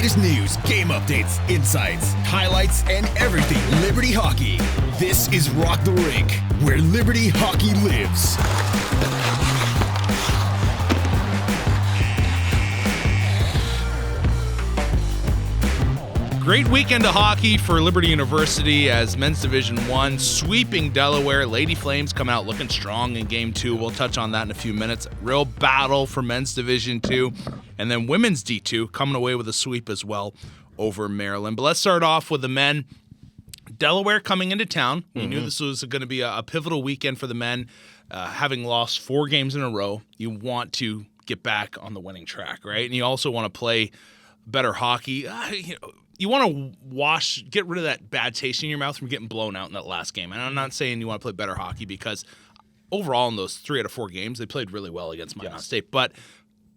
latest news, game updates, insights, highlights, and everything Liberty Hockey. This is Rock the Rink, where Liberty Hockey lives. Great weekend of hockey for Liberty University as Men's Division I sweeping Delaware. Lady Flames coming out looking strong in Game 2. We'll touch on that in a few minutes. Real battle for Men's Division II. And then Women's D2 coming away with a sweep as well over Maryland. But let's start off with the men. Delaware coming into town. We knew this was going to be a pivotal weekend for the men. Having lost 4 games in a row, you want to get back on the winning track, right? And you also want to play better hockey. You want to get rid of that bad taste in your mouth from getting blown out in that last game. And I'm not saying you want to play better hockey because overall in those 3 out of 4 games, they played really well against Minot State. But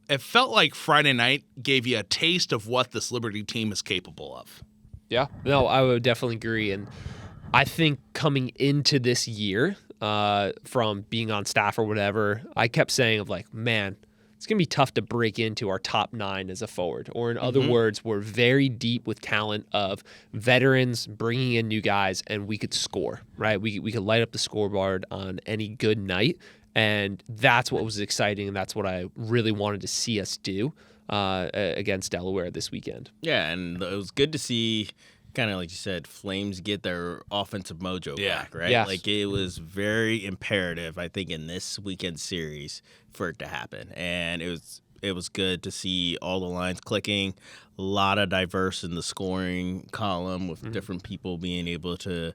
it felt like Friday night gave you a taste of what this Liberty team is capable of. Yeah, no, I would definitely agree. And I think coming into this year, from being on staff or whatever, I kept saying man, it's going to be tough to break into our top 9 as a forward. Or in other words, we're very deep with talent of veterans bringing in new guys, and we could score, right? We could light up the scoreboard on any good night, and that's what was exciting, and that's what I really wanted to see us do against Delaware this weekend. Yeah, and it was good to see, kind of like you said, Flames get their offensive mojo back, right? Yes. Like, it was very imperative, I think, in this weekend series for it to happen. And it was good to see all the lines clicking, a lot of diverse in the scoring column with different people being able to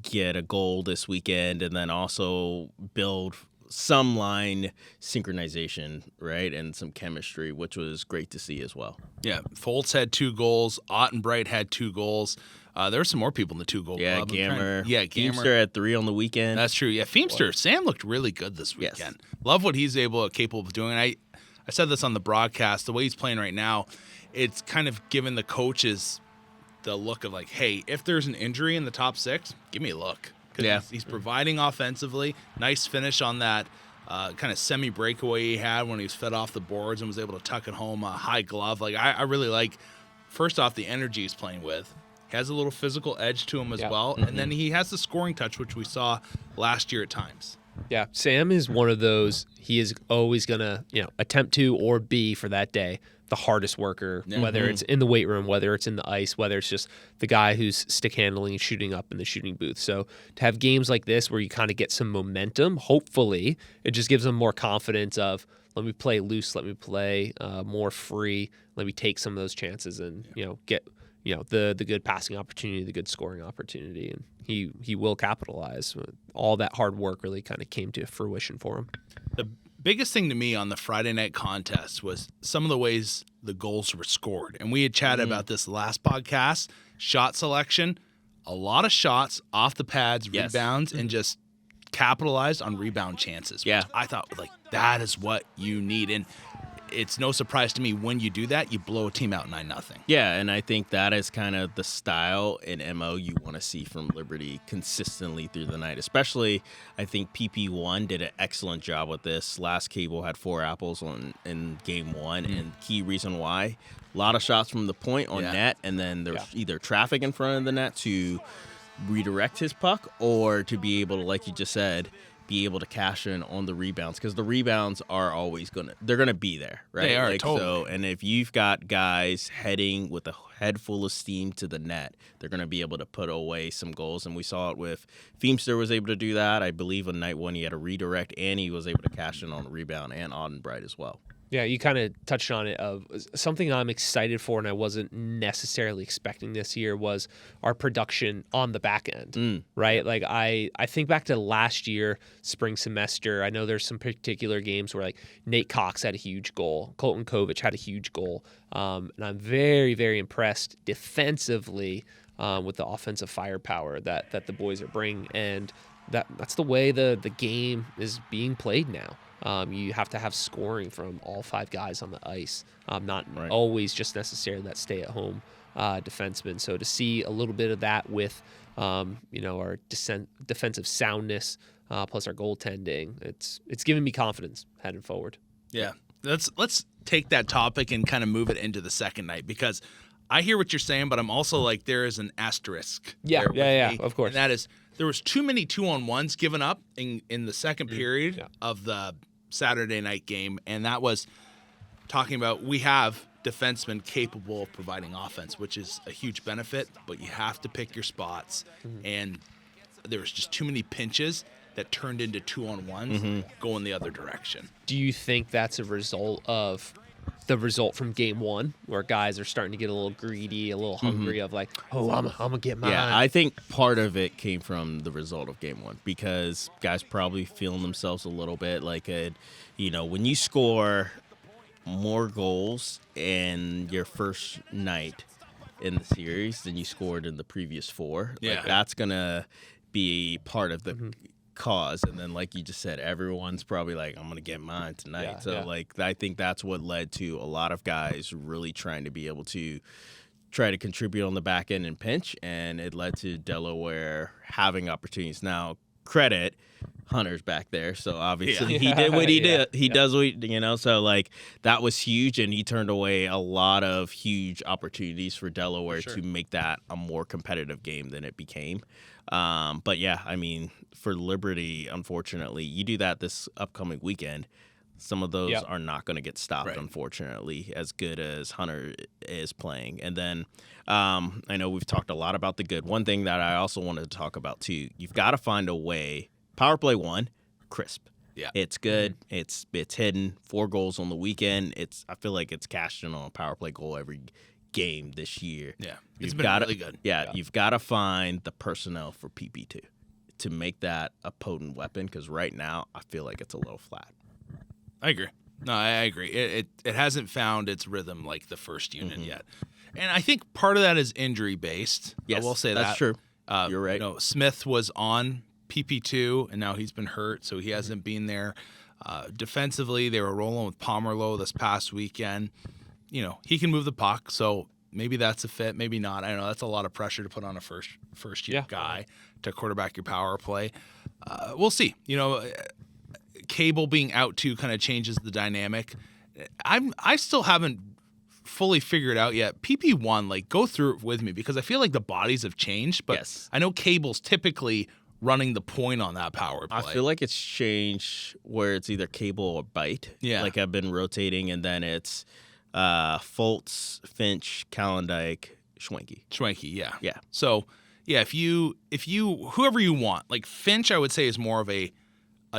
get a goal this weekend, and then also build some line synchronization, right, and some chemistry, which was great to see as well. Yeah, Foltz had 2 goals. Ottenbright had 2 goals. There were some more people in the 2-goal club. Gammer. Gammer. Feemster had 3 on the weekend. That's true. Yeah, Feemster. Sam looked really good this weekend. Love what he's capable of doing. I said this on the broadcast. The way he's playing right now, it's kind of given the coaches the look of hey, if there's an injury in the top 6, give me a look. Because he's providing offensively. Nice finish on that kind of semi-breakaway he had when he was fed off the boards and was able to tuck it home. A high glove. I really like, first off, the energy he's playing with. He has a little physical edge to him as well. And then he has the scoring touch, which we saw last year at times. Yeah, Sam is one of those, he is always going to attempt to or be for that day the hardest worker, whether it's in the weight room, whether it's in the ice, whether it's just the guy who's stick handling and shooting up in the shooting booth. So to have games like this where you kind of get some momentum, hopefully it just gives them more confidence of, let me play loose, let me play more free, let me take some of those chances and get the good passing opportunity, the good scoring opportunity, and he will capitalize. All that hard work really kind of came to fruition for him. The biggest thing to me on the Friday night contest was some of the ways the goals were scored. And we had chatted about this last podcast. Shot selection, a lot of shots off the pads, rebounds, and just capitalized on rebound chances. Yeah. I thought, that is what you need. And it's no surprise to me when you do that, you blow a team out 9-0. Yeah, and I think that is kind of the style and MO you want to see from Liberty consistently through the night. Especially, I think PP1 did an excellent job with this. Last Cable had 4 apples in Game 1, and key reason why, a lot of shots from the point on net, and then there's either traffic in front of the net to redirect his puck or to be able to, like you just said, be able to cash in on the rebounds, because the rebounds are always they're gonna be there, right? They are, totally. So, and if you've got guys heading with a head full of steam to the net, they're gonna be able to put away some goals. And we saw it with Feemster was able to do that. I believe on night 1 he had a redirect and he was able to cash in on a rebound, and Ottenbright as well. Yeah, you kind of touched on it. Of something I'm excited for, and I wasn't necessarily expecting this year, was our production on the back end, right? I think back to last year, spring semester. I know there's some particular games where Nate Cox had a huge goal, Colton Kovic had a huge goal, and I'm very, very impressed defensively with the offensive firepower that the boys are bringing, and that's the way the game is being played now. You have to have scoring from all 5 guys on the ice, not always just necessarily that stay-at-home defenseman. So to see a little bit of that with, our defensive soundness plus our goaltending, it's giving me confidence heading forward. Yeah, let's take that topic and kind of move it into the second night, because I hear what you're saying, but I'm also like, there is an asterisk. Yeah, there with yeah, me, of course. And that is, there was too many 2-on-1s given up in the second period Yeah. of the Saturday night game, and that was talking about we have defensemen capable of providing offense, which is a huge benefit, but you have to pick your spots. And there was just too many pinches that turned into 2-on-1s going the other direction. Do you think that's a result of the result from game one, where guys are starting to get a little greedy, a little hungry of like, oh, I'm gonna get mine? Yeah, I think part of it came from the result of game one because guys probably feeling themselves a little bit like, when you score more goals in your first night in the series than you scored in the previous 4, like, that's gonna be part of the cause. And then, like you just said, everyone's probably like, I'm gonna get mine tonight. Like, I think that's what led to a lot of guys really trying to be able to try to contribute on the back end and pinch, and it led to Delaware having opportunities. Now, credit Hunter's back there, so obviously he did what he did. He does what so like that was huge, and he turned away a lot of huge opportunities for Delaware to make that a more competitive game than it became. But yeah, I mean, for Liberty, unfortunately, you do that this upcoming weekend. Some of those are not going to get stopped, unfortunately, as good as Hunter is playing. And then I know we've talked a lot about the good. One thing that I also wanted to talk about, too, you've got to find a way. Power play 1, crisp. Yeah, it's good. It's hidden. 4 goals on the weekend. I feel like it's cashed in on a power play goal every game this year. Yeah, it's been really good. Yeah, you've got to find the personnel for PP2 to make that a potent weapon, because right now I feel like it's a little flat. I agree. No, I agree. It hasn't found its rhythm like the first unit yet. And I think part of that is injury based. Yes, I will say that's true. You're right. Smith was on PP2, and now he's been hurt, so he hasn't been there. Defensively, they were rolling with Pomerleau this past weekend. He can move the puck, so maybe that's a fit, maybe not. I don't know. That's a lot of pressure to put on a first year guy to quarterback your power play. We'll see. Cable being out too kind of changes the dynamic. I still haven't fully figured out yet. PP1, like, go through it with me, because I feel like the bodies have changed, but I know Cable's typically running the point on that power play. I feel like it's changed where it's either Cable or Bite. Yeah. Like, I've been rotating, and then it's Fultz, Finch, Calendike, Schwenke. Yeah. So, yeah, if you whoever you want, like Finch, I would say is more of a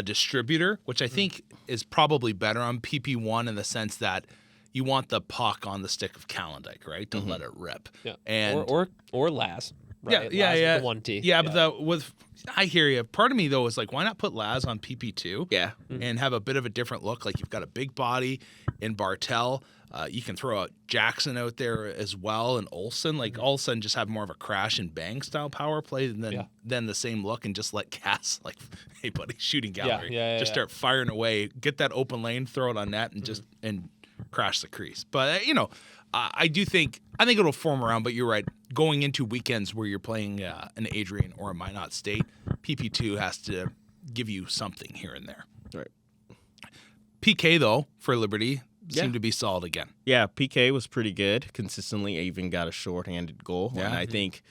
distributor, which I think is probably better on PP1 in the sense that you want the puck on the stick of Calendike, right, to let it rip. Yeah. And or Laz. Right? Yeah. The 1T. Yeah, but I hear you. Part of me though is like, why not put Laz on PP2? Yeah. And have a bit of a different look. Like, you've got a big body in Bartel. You can throw out Jackson out there as well, and Olsen. Like, all of a sudden just have more of a crash and bang style power play than the same look, and just let Cass, like, hey buddy, shooting gallery. Just start firing away, get that open lane, throw it on net, and just and crash the crease. But I think it'll form around. But you're right. Going into weekends where you're playing an Adrian or a Minot State, PP2 has to give you something here and there. Right. PK though for Liberty seemed to be solid again. Yeah, PK was pretty good consistently. Even got a shorthanded goal. Yeah, and I think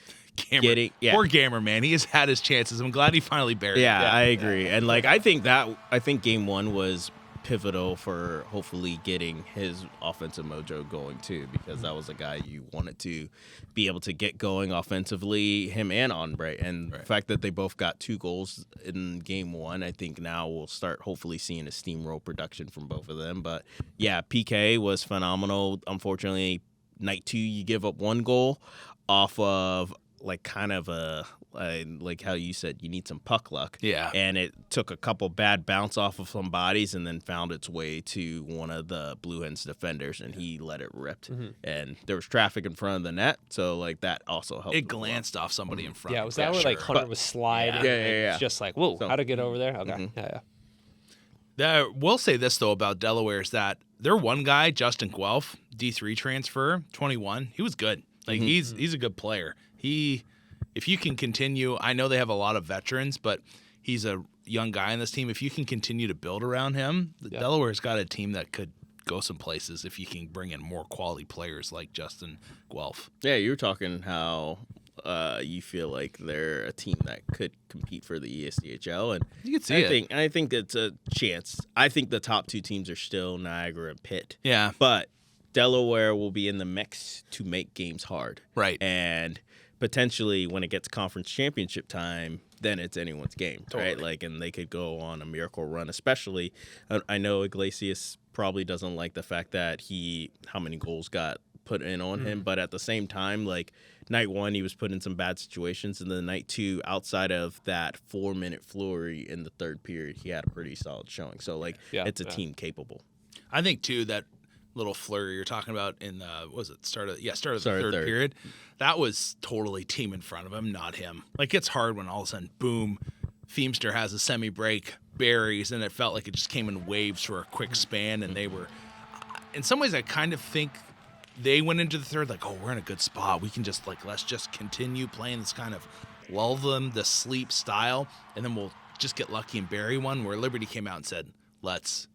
poor Gamer, man, he has had his chances. I'm glad he finally buried it. Yeah, I agree. And like, I think game 1 was pivotal for hopefully getting his offensive mojo going too, because that was a guy you wanted to be able to get going offensively, him and Ombre. And the fact that they both got 2 goals in game 1, I think now we'll start hopefully seeing a steamroll production from both of them. But yeah, PK was phenomenal. Unfortunately, night 2 you give up 1 goal off of like kind of a like how you said, you need some puck luck. Yeah. And it took a couple bad bounce off of some bodies and then found its way to one of the Blue Hens defenders, and he let it rip. And there was traffic in front of the net, so like that also helped. It glanced off somebody in front. Yeah, was that where like Hunter was sliding? Yeah. It's just like, whoa, how'd it get over there? Okay. We'll say this though about Delaware is that their one guy, Justin Guelph, D3 transfer, 21, he was good. Like he's a good player. If you can continue, I know they have a lot of veterans, but he's a young guy in this team. If you can continue to build around him, Delaware's got a team that could go some places if you can bring in more quality players like Justin Guelph. Yeah, you were talking how you feel like they're a team that could compete for the ESDHL, and You can see it. I think it's a chance. I think the top two teams are still Niagara and Pitt. Yeah. But Delaware will be in the mix to make games hard. Right. And potentially when it gets conference championship time, then it's anyone's game, right? Like, and they could go on a miracle run, especially I know Iglesias probably doesn't like the fact that how many goals got put in on him, but at the same time, like night one, he was put in some bad situations, and then night two, outside of that 4-minute flurry in the third period, he had a pretty solid showing. So like, it's a team capable. I think too that little flurry you're talking about in the start of the third period, that was totally team in front of him, not him. Like, it's hard when all of a sudden, boom, Feemster has a semi-break, buries, and it felt like it just came in waves for a quick span, and they were, in some ways, I kind of think they went into the third like, oh, we're in a good spot. We can just, like, let's just continue playing this kind of lull them to sleep style, and then we'll just get lucky and bury one, where Liberty came out and said, let's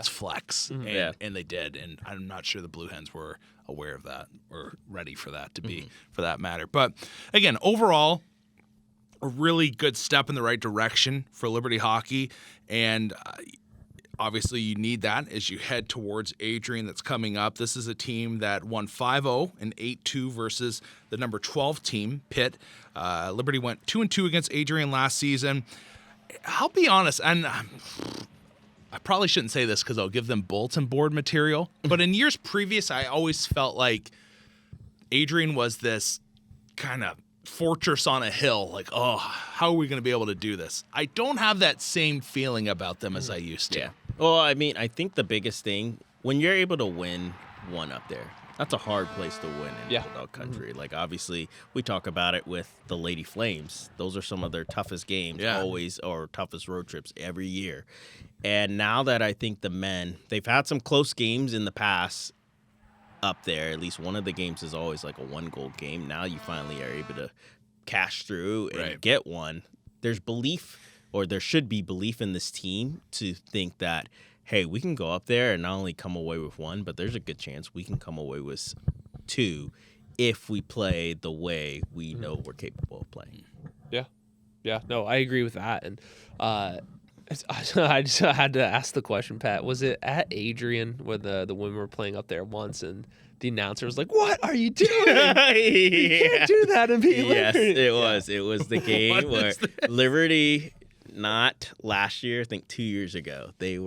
flex. And they did. And I'm not sure the Blue Hens were aware of that or ready for that to be, for that matter. But again, overall, a really good step in the right direction for Liberty hockey. And obviously you need that as you head towards Adrian that's coming up. This is a team that won 5-0 and 8-2 versus the number 12 team, Pitt. Liberty went 2-2 against Adrian last season. I'll be honest, and I probably shouldn't say this because I'll give them bulletin board material, but in years previous, I always felt like Adrian was this kind of fortress on a hill. Like, oh, how are we going to be able to do this? I don't have that same feeling about them as I used to. Yeah. Well, I mean, I think the biggest thing, when you're able to win one up there, that's a hard place to win in Bulldog country. Like, obviously, we talk about it with the Lady Flames. Those are some of their toughest games always, or toughest road trips every year. And now that I think the men, they've had some close games in the past up there. At least one of the games is always like a 1-goal game. Now you finally are able to cash through and get one. There's belief, or there should be belief in this team to think that, hey, we can go up there and not only come away with one, but there's a good chance we can come away with 2 if we play the way we know we're capable of playing. Yeah. No, I agree with that. And I just had to ask the question, Pat. Was it at Adrian when the women were playing up there once, and the announcer was like, "What are you doing? You can't do that and be Yes, Liberty." it was. It was the game where Liberty, not last year, I think 2 years ago, they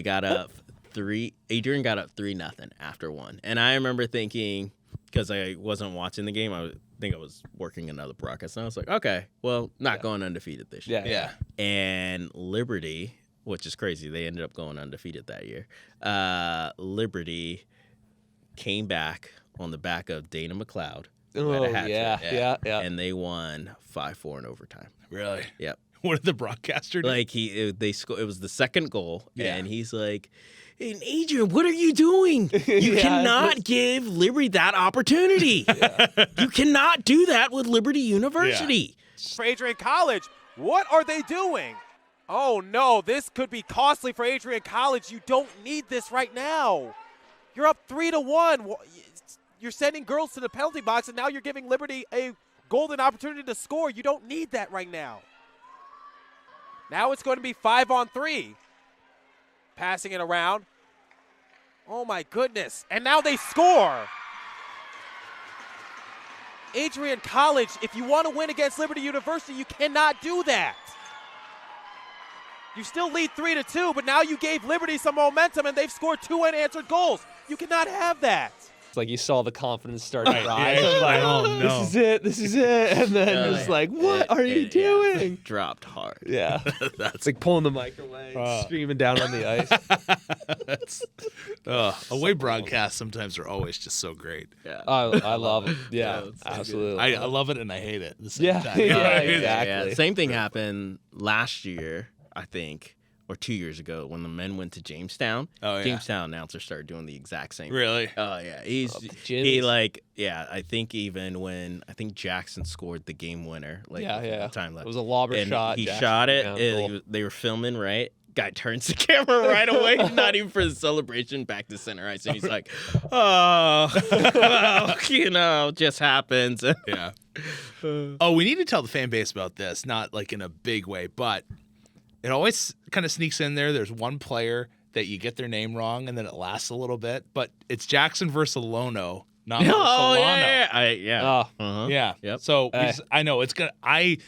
got up 3. Adrian got up 3-0 after one, and I remember thinking, because I wasn't watching the game, I think I was working another broadcast, and I was like, okay, well, not going undefeated this year. Yeah. And Liberty, which is crazy, they ended up going undefeated that year. Liberty came back on the back of Dana McLeod. Oh, yeah. And they won 5-4 in overtime. Really? Yep. What did the broadcaster do? Like, they scored. It was the second goal, and he's like, "Hey, Adrian, what are you doing? You cannot give Liberty that opportunity. You cannot do that with Liberty University." For Adrian College, what are they doing? Oh no, this could be costly for Adrian College. You don't need this right now. You're up 3-1. You're sending girls to the penalty box, and now you're giving Liberty a golden opportunity to score. You don't need that right now. Now it's going to be 5-on-3. Passing it around. Oh my goodness. And now they score. Adrian College, if you want to win against Liberty University, you cannot do that. You still lead 3-2, but now you gave Liberty some momentum and they've scored 2 unanswered goals. You cannot have that. It's like you saw the confidence start to rise. Yeah, Like, oh no, this is it. And then it's like, what are you doing? Dropped hard. Yeah. It's like pulling the mic away, screaming down on the ice. away broadcasts sometimes are always just so great. Yeah. I love it. Yeah, absolutely. I love it and I hate it. At the same Yeah, time. exactly. Same thing happened last year, I think, or 2 years ago when the men went to Jamestown. Oh, yeah. Jamestown announcers started doing the exact same thing. Really? Oh, yeah. I think even when, I think Jackson scored the game winner. Like, Yeah. Time left. It was a lobber and shot. He Jackson shot it. down goal. They were filming, right? Guy turns the camera right away, not even for the celebration, back to center ice. And he's like, oh, well, just happens. Yeah. Oh, we need to tell the fan base about this, not like in a big way, but it always kind of sneaks in there. There's one player that you get their name wrong, and then it lasts a little bit, but it's Jackson versus Lono, not versus Solano. Yeah. Yeah. Yep. So I know it's gonna. I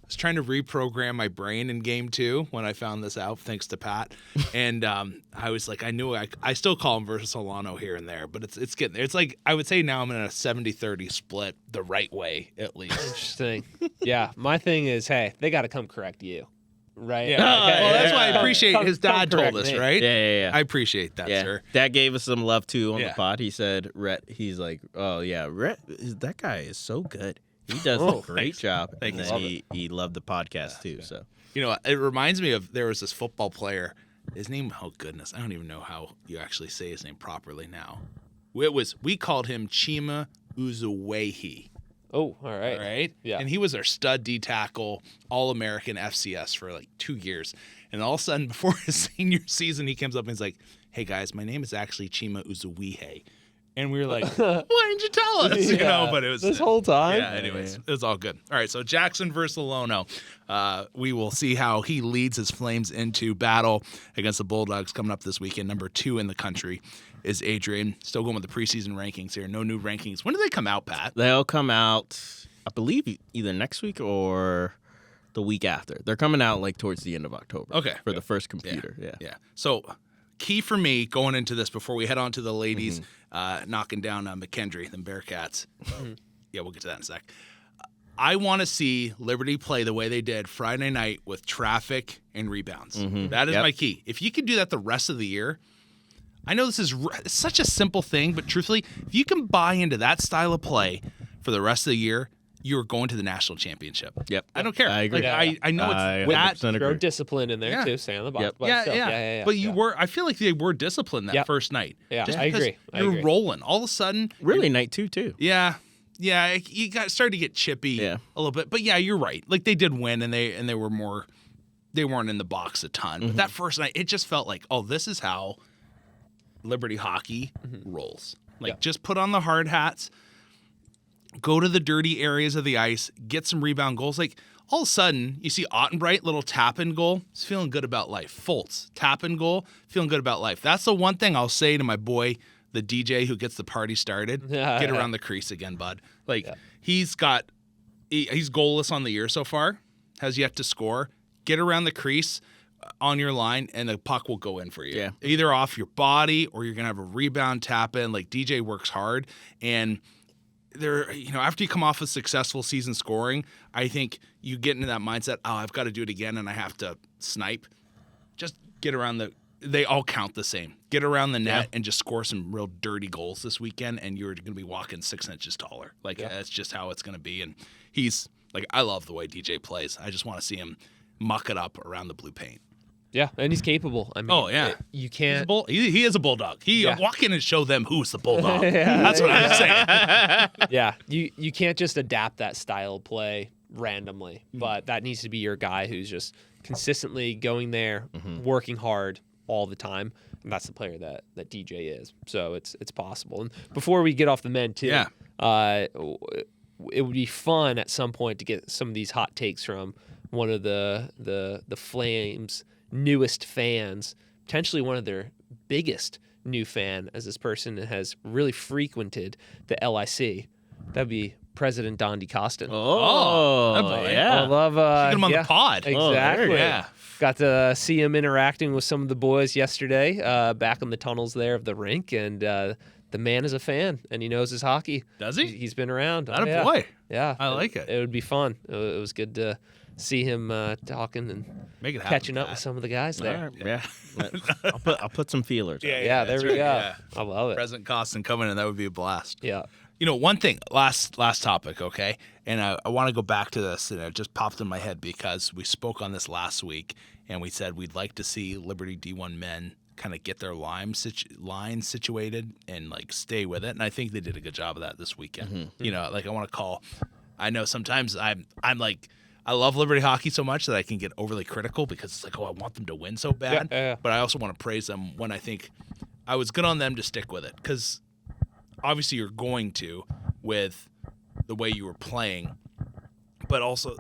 was trying to reprogram my brain in game 2 when I found this out, thanks to Pat. And I was like, I knew I still call him versus Solano here and there, but it's getting there. It's like I would say now I'm in a 70-30 split the right way at least. Interesting. Yeah. My thing is, hey, they got to come correct you. Right. Yeah. Well, that's why I appreciate his dad told us, me. right? Yeah. I appreciate that, sir. Dad gave us some love too on Yeah. the pod. He said, Rhett, he's like, oh yeah, Rhett, that guy is so good. He does a great job. Thank and you. then he loved the podcast too. So You know, it reminds me of there was this football player. His name, oh goodness, I don't even know how you actually say his name properly now. We called him Chima Uzuwehi. Oh, all right. All right. Yeah. And he was our stud D tackle, All-American FCS for like 2 years. And all of a sudden, before his senior season, he comes up and he's like, "Hey guys, my name is actually Chima Uzuwehi." And we were like, "Why didn't you tell us?" You know, but it was this whole time. Yeah. Anyways, it was all good. All right. So Jackson versus Lono. We will see how he leads his Flames into battle against the Bulldogs coming up this weekend. Number 2 in the country is Adrian. Still going with the preseason rankings here. No new rankings. When do they come out, Pat? they'll come out, I believe, either next week or the week after. They're coming out like towards the end of October. Okay. For the first computer. Yeah. Yeah. So key for me going into this before we head on to the ladies knocking down McKendree, the Bearcats. Yeah, we'll get to that in a sec. I want to see Liberty play the way they did Friday night with traffic and rebounds. That is my key. If you can do that the rest of the year, I know this is such a simple thing, but truthfully, if you can buy into that style of play for the rest of the year, you're going to the national championship. Yep. I don't care. I agree. Like, I know it's that. 100% Throw agree. discipline in there Yeah. too. Stay on the box. Yep. by Yeah, itself. yeah. But you were. I feel like they were disciplined that Yep. first night. Yeah, Just I because agree. I You're agree. rolling. All of a sudden, Really, night 2 too. yeah. You got started to get chippy a little bit. But yeah, you're right. Like they did win, and they were more. They weren't in the box a ton. But that first night, it just felt like, oh, this is how Liberty hockey rolls. Like just put on the hard hats, go to the dirty areas of the ice, get some rebound goals. Like all of a sudden, you see Ottenbright, little tap in goal. He's feeling good about life. Fultz, tap in goal, feeling good about life. That's the one thing I'll say to my boy, the DJ who gets the party started. Get around the crease again, bud. Like he's goalless on the year so far, has yet to score. Get around the crease on your line, and the puck will go in for you. Yeah. Either off your body or you're gonna have a rebound tap in. Like DJ works hard, and after you come off a successful season scoring, I think you get into that mindset. Oh, I've got to do it again, and I have to snipe. Just get around they all count the same. Get around the net and just score some real dirty goals this weekend, and you're going to be walking 6 inches taller. Like, that's just how it's going to be. And he's, like, I love the way DJ plays. I just want to see him muck it up around the blue paint. Yeah, and he's capable. I mean, you can't. He is a bulldog. Walk in and show them who's the bulldog. That's what I'm saying. Yeah, you can't just adapt that style of play randomly, but that needs to be your guy who's just consistently going there, working hard all the time. And that's the player that DJ is. So it's possible. And before we get off the men too, it would be fun at some point to get some of these hot takes from one of the Flames' newest fans, potentially one of their biggest new fan, as this person has really frequented the LIC. That'd be President Don DeCostin. Yeah. I love Get him on the pod. Exactly. Yeah. Got to see him interacting with some of the boys yesterday, back in the tunnels there of the rink, and the man is a fan, and he knows his hockey. Does he? He's been around. Attaboy. Yeah. I like it. It would be fun. It was good to see him talking and Make it happen, catching up Pat. with some of the guys there. Yeah. I'll put some feelers. Yeah, there we go. Yeah. I love it. President Costin coming in, that would be a blast. Yeah. One thing, last topic, okay? And I want to go back to this, and it just popped in my head because we spoke on this last week, and we said we'd like to see Liberty D1 men kind of get their line situated and, like, stay with it. And I think they did a good job of that this weekend. Like, I want to call – I know sometimes I'm like I love Liberty hockey so much that I can get overly critical because it's like, oh, I want them to win so bad. Yeah. But I also want to praise them when I think I was good on them to stick with it, because obviously you're going to with the way you were playing. But also,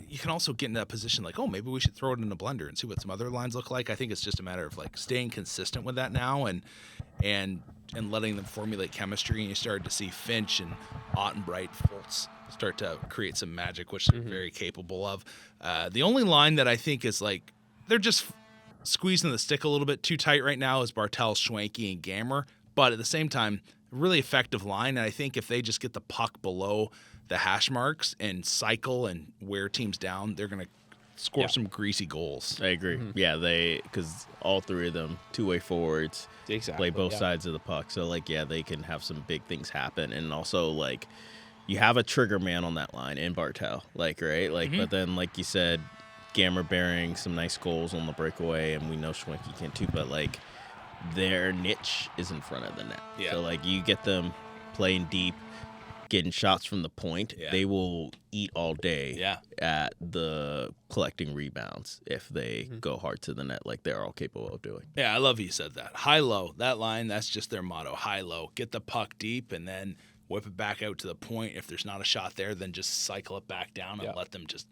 you can also get in that position like, oh, maybe we should throw it in a blender and see what some other lines look like. I think it's just a matter of like staying consistent with that now and letting them formulate chemistry. And you started to see Finch and Ottenbright, Fultz start to create some magic, which they're very capable of. The only line that I think is like they're just squeezing the stick a little bit too tight right now is Bartel, Schwanke, and Gammer. But at the same time, really effective line. And I think if they just get the puck below the hash marks and cycle and wear teams down, they're going to score some greasy goals. I agree. Yeah, because all three of them, two-way forwards, play both sides of the puck. So, like, yeah, they can have some big things happen. And also, like, you have a trigger man on that line in Bartel, like, right? Like, but then, like you said, Gammer bearing some nice goals on the breakaway, and we know Schwenke can too, but, like, their niche is in front of the net. Yeah. So, like, you get them playing deep, getting shots from the point, they will eat all day at the collecting rebounds if they go hard to the net like they're all capable of doing. Yeah, I love you said that. High-low, that line, that's just their motto. High-low, get the puck deep and then whip it back out to the point. If there's not a shot there, then just cycle it back down and let them just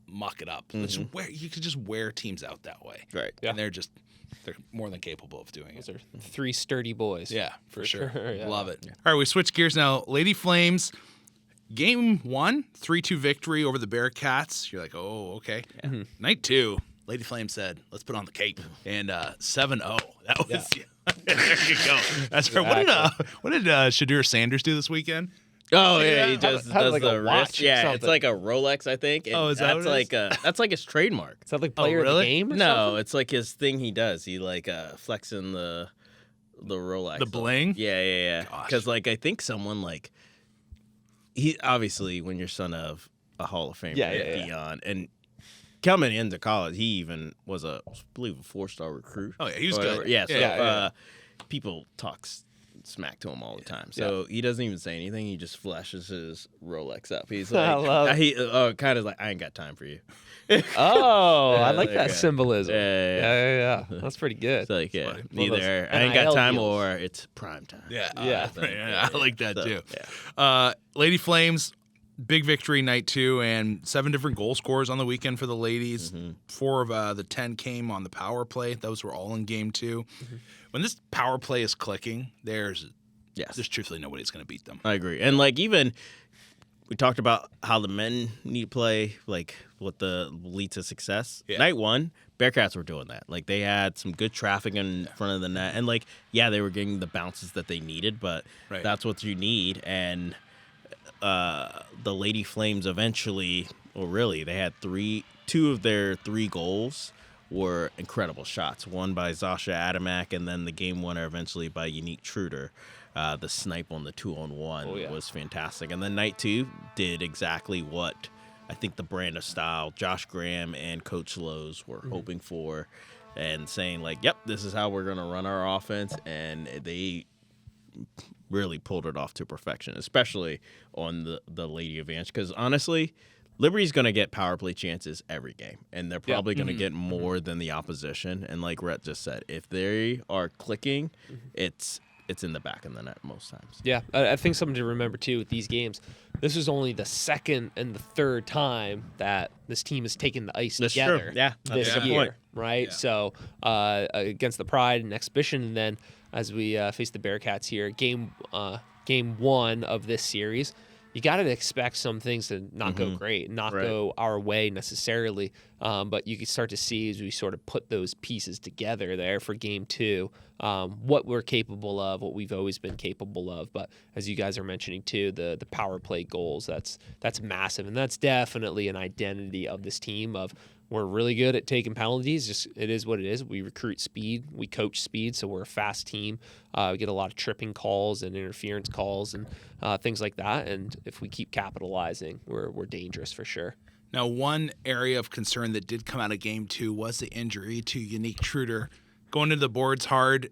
muck it up. You could just wear teams out that way. Right. And they're more than capable of doing it. Those are three sturdy boys. Yeah, for sure. Yeah. Love it. All right, we switch gears now. Lady Flames, game 1, 3-2 victory over the Bearcats. You're like, oh, okay. Yeah. Night 2, Lady Flames said, let's put on the cape. And 7-0. That was, there you go. That's right. What did Shadur Sanders do this weekend? Oh yeah, he does like the a watch wrist. or Yeah, something. it's like a Rolex, I think. And Is that what it is? that's like his trademark. Is that like player of the really? game or No, something? it's like his thing he does. He like flexing the Rolex. The bling? Yeah. Gosh. Because like I think someone like he obviously when you're son of a Hall of Famer, Dion, and coming into college, he even was I believe a 4-star recruit. Oh yeah, he was good. Yeah, so Yeah. people talk smack to him all the time. So he doesn't even say anything. He just flashes his Rolex up. He's like, I love he kind of like, I ain't got time for you. Oh, I Yeah, like there that you go. symbolism. Yeah. That's pretty good. It's like, yeah, One of either those I ain't got NIL time deals. or it's prime time. Yeah. Yeah. I like that So, too. yeah. Lady Flames, big victory night 2, and 7 different goal scorers on the weekend for the ladies. 4 of the 10 came on the power play. Those were all in game 2. When this power play is clicking, there's truthfully nobody's going to beat them. I agree. And like even we talked about how the men need to play, like what the lead to success. Yeah. Night 1, Bearcats were doing that. Like they had some good traffic in front of the net, and like they were getting the bounces that they needed, but that's what you need. And the Lady Flames eventually, or really, they had 2 of their 3 goals were incredible shots. One by Zasha Adamak, and then the game winner eventually by Unique Truder. The snipe on the 2-on-1 was fantastic. And then night 2 did exactly what I think the brand of style Josh Graham and Coach Lowe's were hoping for, and saying like, yep, this is how we're going to run our offense. And they really pulled it off to perfection, especially on the Lady advantage. Because honestly, Liberty's going to get power play chances every game, and they're probably going to get more than the opposition. And like Rhett just said, if they are clicking, it's in the back of the net most times. Yeah, I think something to remember too with these games. This is only the second and the third time that this team has taken the ice That's together. true. Yeah, that's this a good year, point. right? Yeah. So against the Pride and Exhibition, and then as we face the Bearcats here, game 1 of this series. You got to expect some things to not go great, not go our way necessarily. But you can start to see as we sort of put those pieces together there for game 2, what we're capable of, what we've always been capable of. But as you guys are mentioning too, the power play goals, that's massive. And that's definitely an identity of this team of we're really good at taking penalties. Just it is what it is. We recruit speed. We coach speed. So we're a fast team. We get a lot of tripping calls and interference calls and things like that. And if we keep capitalizing, we're dangerous for sure. Now, one area of concern that did come out of game 2 was the injury to Unique Truder. Going to the boards hard.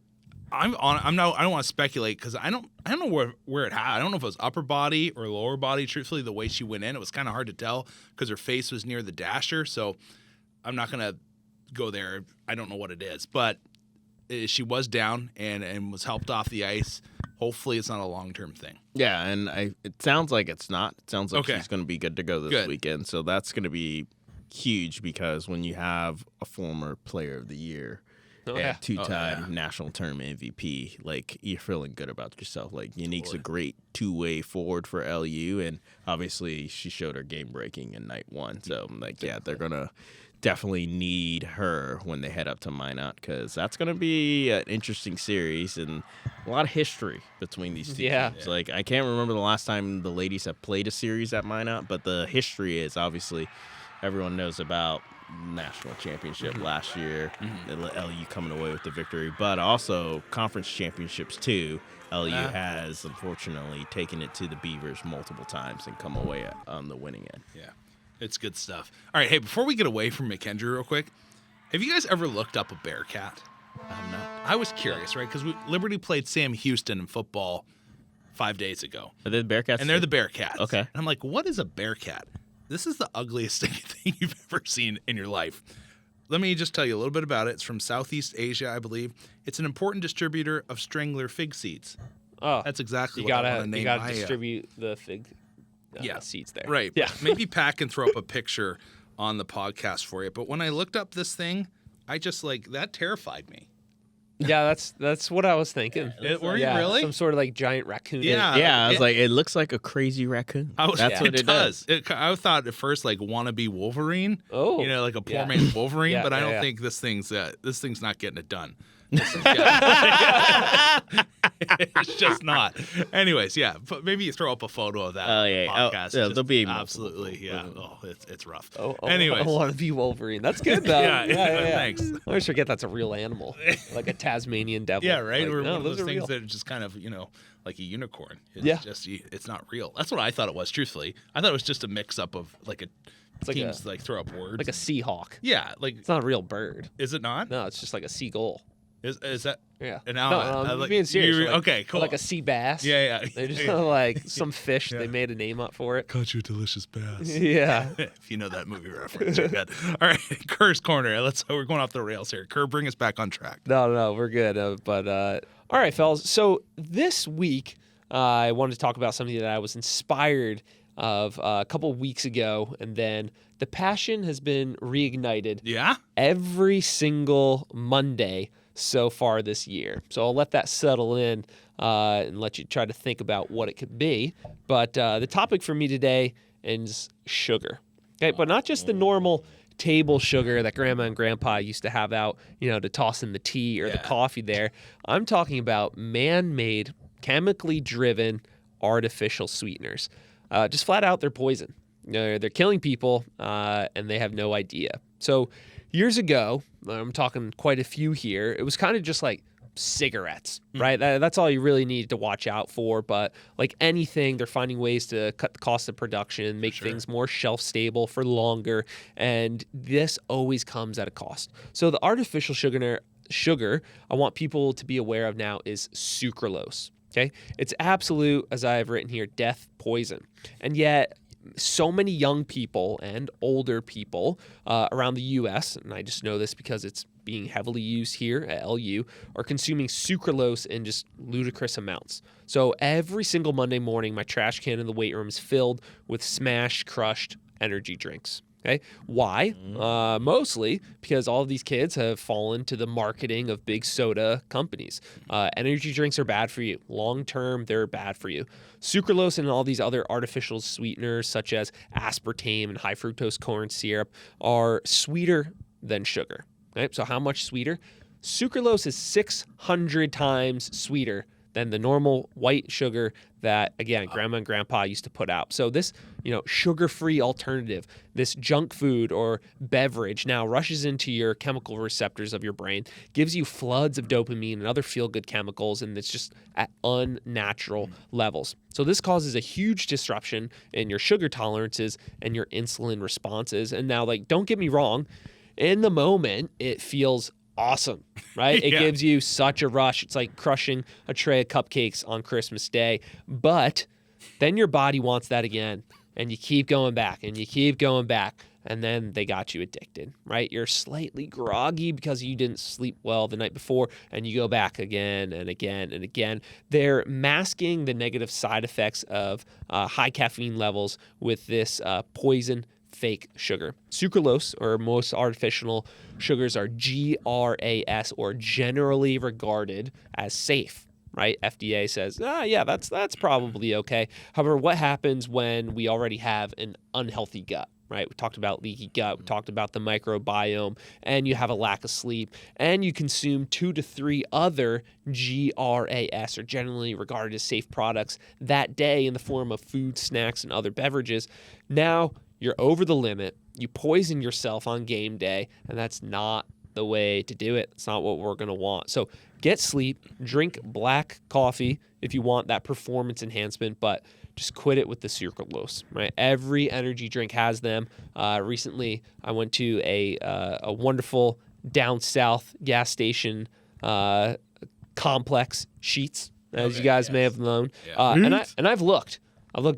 I don't want to speculate because I don't know where it had. I don't know if it was upper body or lower body. Truthfully, the way she went in, it was kind of hard to tell because her face was near the dasher. So I'm not gonna go there. I don't know what it is, but she was down and was helped off the ice. Hopefully, it's not a long-term thing. Yeah, and it sounds like it's not. It sounds like Okay. she's going to be good to go this weekend. So that's going to be huge because when you have a former Player of the Year and two-time national tournament MVP, like you're feeling good about yourself. Like Unique's a great two-way forward for LU, and obviously she showed her game-breaking in night one. So they're gonna definitely need her when they head up to Minot because that's going to be an interesting series and a lot of history between these two teams. Like, I can't remember the last time the ladies have played a series at Minot, but the history is obviously everyone knows about national championship last year, LU coming away with the victory, but also conference championships too. LU has unfortunately taken it to the Beavers multiple times and come away on the winning end. Yeah. It's good stuff. All right, hey, before we get away from McKendree real quick, have you guys ever looked up a Bearcat? No. I was curious, right? Because Liberty played Sam Houston in football 5 days ago. Are they the Bearcats? And they're the Bearcats. Okay. And I'm like, what is a Bearcat? This is the ugliest thing you've ever seen in your life. Let me just tell you a little bit about it. It's from Southeast Asia, I believe. It's an important distributor of Strangler fig seeds. Oh, That's exactly you what I gotta want to name you gotta my distribute the fig seeds there. Right. Yeah. Maybe Pat can throw up a picture on the podcast for you. But when I looked up this thing, I just that terrified me. Yeah, that's what I was thinking. Were you really? Some sort of giant raccoon. Yeah. Yeah, I was like, it looks like a crazy raccoon. That's what it does. I thought at first wannabe Wolverine. Oh, like a poor man's Wolverine. Yeah, but I don't yeah. think this thing's not getting it done. It's just not. Anyways, yeah. But maybe you throw up a photo of that. Oh, yeah. Podcast. Oh, yeah, there'll be absolutely. Yeah. Oh, it's rough. Anyways, I want to be Wolverine. That's good though. Yeah. Thanks. I always forget that's a real animal, like a Tasmanian devil. Yeah, right. Like, or no, one of those those are things real. that are just kind of like a unicorn. It's Yeah. just it's not real. That's what I thought it was. Truthfully, I thought it was just a mix up of teams throw up words. like a seahawk. Yeah, It's not a real bird. is it not? No, it's just like a seagull. Is that? Yeah. And now No, I'm being serious. Okay, cool. Like a sea bass. Yeah. They're just like some fish. They made a name up for it. Caught you a delicious bass. Yeah. If you know that movie reference, you're good. All right, Kerr's corner. We're going off the rails here. Kerr, bring us back on track. No, we're good. All right, fellas. So this week, I wanted to talk about something that I was inspired of a couple weeks ago, and then the passion has been reignited Yeah. every single Monday so far this year. So I'll let that settle in and let you try to think about what it could be. But the topic for me today is sugar. Okay, but not just the normal table sugar that grandma and grandpa used to have out, to toss in the tea or the coffee there. I'm talking about man-made, chemically driven artificial sweeteners. Just flat out, they're poison. They're killing people, and they have no idea. So years ago, I'm talking quite a few here, it was kind of just like cigarettes, right? That's all you really need to watch out for. But like anything, they're finding ways to cut the cost of production, make things more shelf stable for longer. And this always comes at a cost. So the artificial sugar I want people to be aware of now is sucralose. Okay, it's absolute, as I have written here, death poison. And yet, so many young people and older people around the U.S., and I just know this because it's being heavily used here at LU, are consuming sucralose in just ludicrous amounts. So every single Monday morning, my trash can in the weight room is filled with smashed, crushed energy drinks. Okay, why? Mostly because all of these kids have fallen to the marketing of big soda companies. Energy drinks are bad for you. Long term, they're bad for you. Sucralose and all these other artificial sweeteners, such as aspartame and high fructose corn syrup, are sweeter than sugar. Right? So how much sweeter? Sucralose is 600 times sweeter than the normal white sugar that, again, grandma and grandpa used to put out. So this, sugar-free alternative, this junk food or beverage now rushes into your chemical receptors of your brain, gives you floods of dopamine and other feel-good chemicals, and it's just at unnatural levels. So this causes a huge disruption in your sugar tolerances and your insulin responses. And now, don't get me wrong, in the moment, it feels awesome, right? It Yeah. gives you such a rush. It's like crushing a tray of cupcakes on Christmas Day. But then your body wants that again, and you keep going back, and you keep going back. And then they got you addicted, right? You're slightly groggy because you didn't sleep well the night before, and you go back again and again and again. They're masking the negative side effects of high caffeine levels with this poison fake sugar. Sucralose, or most artificial sugars, are GRAS, or generally regarded as safe. Right? FDA says, yeah, that's probably okay. However, what happens when we already have an unhealthy gut? Right? We talked about leaky gut. We talked about the microbiome, and you have a lack of sleep, and you consume 2 to 3 other GRAS, or generally regarded as safe products, that day in the form of food, snacks, and other beverages. Now you're over the limit. You poison yourself on game day, and that's not the way to do it. It's not what we're going to want. So get sleep, drink black coffee if you want that performance enhancement, but just quit it with the sucralose, right? Every energy drink has them. Recently, I went to a wonderful down south gas station complex, Sheets, as you guys may have known. Yeah. And I've looked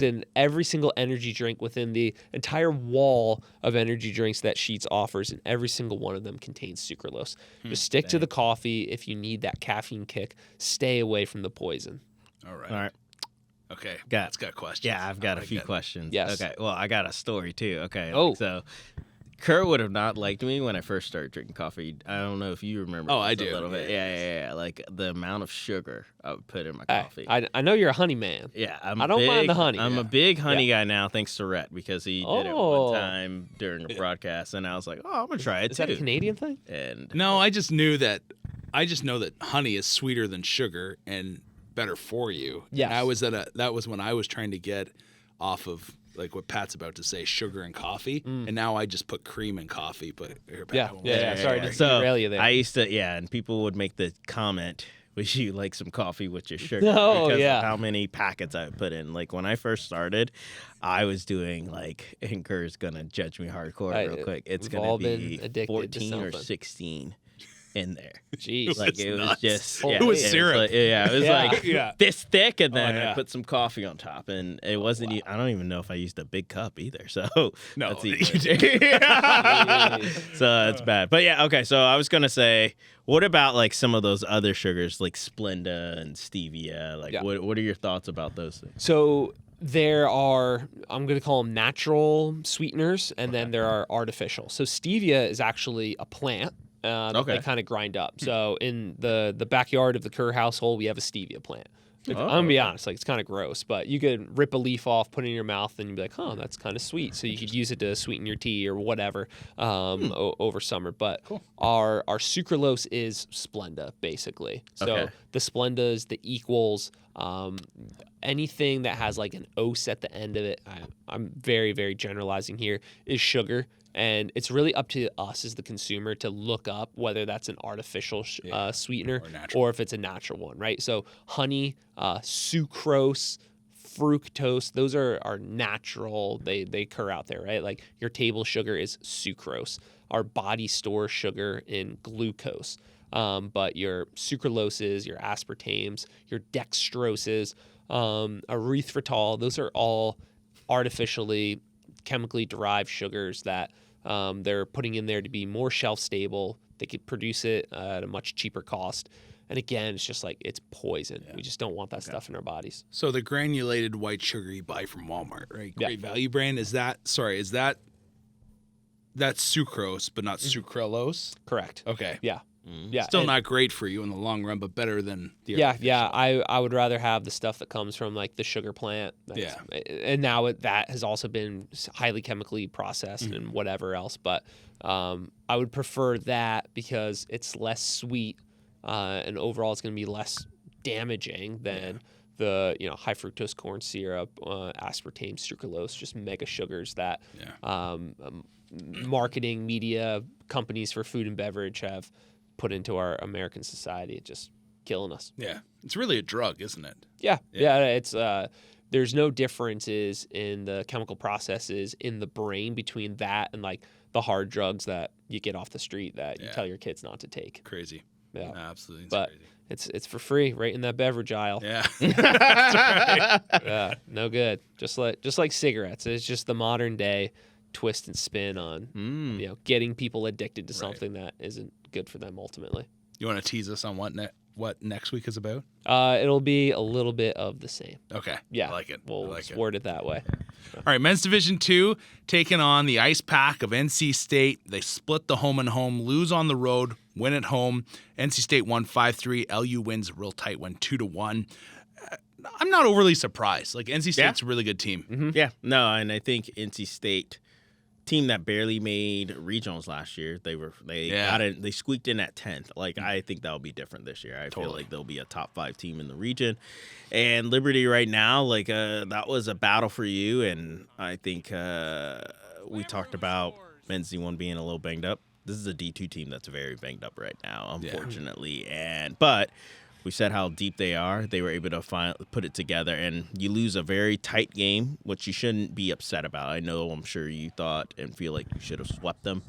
in every single energy drink within the entire wall of energy drinks that Sheets offers, and every single one of them contains sucralose. Just stick to the coffee if you need that caffeine kick. Stay away from the poison. All right. All right. Okay. Got- Let's got questions. Yeah, I've got I a like few it. questions. Yes. Okay. Well, I got a story too. Okay. Oh. So Kurt would have not liked me when I first started drinking coffee. I don't know if you remember. Oh, I this do. A little bit. Yeah. Yeah. Like the amount of sugar I would put in my coffee. I know you're a honey man. Yeah, I don't mind the honey. I'm a big honey guy now, thanks to Rhett, because he did it Oh. one time during a broadcast, and I was like, "Oh, I'm gonna try it Is too." that a Canadian thing? And No, I just know that honey is sweeter than sugar and better for you. Yes. And that was when I was trying to get off of like what Pat's about to say, sugar and coffee, and now I just put cream in coffee. But here, Pat, Yeah. hold on. Yeah. Sorry to so derail you there. I used to, and people would make the comment, "Wish you like some coffee with your sugar?" Oh, because yeah. of how many packets I would put in. Like when I first started, I was doing like, and Kurt's gonna judge me hardcore real quick. It's we've all gonna been be addicted to 14 or something. 16 in there. Jeez. Like it was nuts. just, It was syrup. It was Yeah. like Yeah. this thick, and then yeah. I put some coffee on top, and it wasn't. I don't even know if I used a big cup either. So No, that's you even- Jeez. so that's bad. But yeah, okay. So I was gonna say, what about like some of those other sugars, like Splenda and stevia? Like, Yeah. what are your thoughts about those things? So there are, I'm going to call them natural sweeteners, and then there are artificial. So stevia is actually a plant that Okay. they kind of grind up. So in the backyard of the Kerr household, we have a stevia plant. I'm Oh, gonna be okay. honest, like it's kind of gross, but you could rip a leaf off, put it in your mouth, and you'd be like, "Oh, that's kind of sweet." So you could use it to sweeten your tea or whatever over summer. But our sucralose is Splenda, basically. So Okay. the Splendas, the equals, anything that has like an ose at the end of it, I'm very, very generalizing here, is sugar. And it's really up to us as the consumer to look up whether that's an artificial sweetener Or natural. or if it's a natural one, right? So honey, sucrose, fructose, those are natural. They occur out there, right? Like your table sugar is sucrose. Our body stores sugar in glucose. But your sucraloses, your aspartames, your dextroses, erythritol, those are all artificially chemically derived sugars that they're putting in there to be more shelf stable. They could produce it at a much cheaper cost. And again, it's just like it's poison. We just don't want that stuff in our bodies. So the granulated white sugar you buy from Walmart, right? Yeah. Great Value brand. Is that that's sucrose, but not sucralose? Correct. Okay. Yeah. Yeah. Still and- not great for you in the long run, but better than the Yeah. I would rather have the stuff that comes from like the sugar plant. And now that has also been highly chemically processed and whatever else. But I would prefer that because it's less sweet and overall it's going to be less damaging than the high fructose corn syrup, aspartame, sucralose, just mega sugars that marketing media companies for food and beverage have put into our American society. It's just killing us. Yeah. It's really a drug, isn't it? Yeah. It's there's no differences in the chemical processes in the brain between that and like the hard drugs that you get off the street that you tell your kids not to take. Crazy. Yeah. Absolutely. It's But crazy. it's for free right in that beverage aisle. Yeah. That's right. Yeah, no good. Just like cigarettes. It's just the modern day twist and spin on getting people addicted to something that isn't good for them ultimately. You want to tease us on what next week is about? It'll be a little bit of the same. Okay. Yeah, I like it. We'll I like it. word it that way. All right, men's Division 2 taking on the Ice Pack of NC State. They split the home and home, lose on the road, win at home. NC State won 5-3. LU wins a real tight one, 2-1. I'm not overly surprised. Like, NC State's a really good team. Mm-hmm. Yeah, no, and I think NC State, team that barely made regionals last year, they squeaked in at 10th. Like, I think that'll be different this year. I feel like they'll be a top 5 team in the region. And Liberty right now, like, that was a battle for you, and I think we talked about men's D1 being a little banged up. This is a D2 team that's very banged up right now, unfortunately. But we said how deep they are. They were able to put it together, and you lose a very tight game, which you shouldn't be upset about. I'm sure you thought and feel like you should have swept them,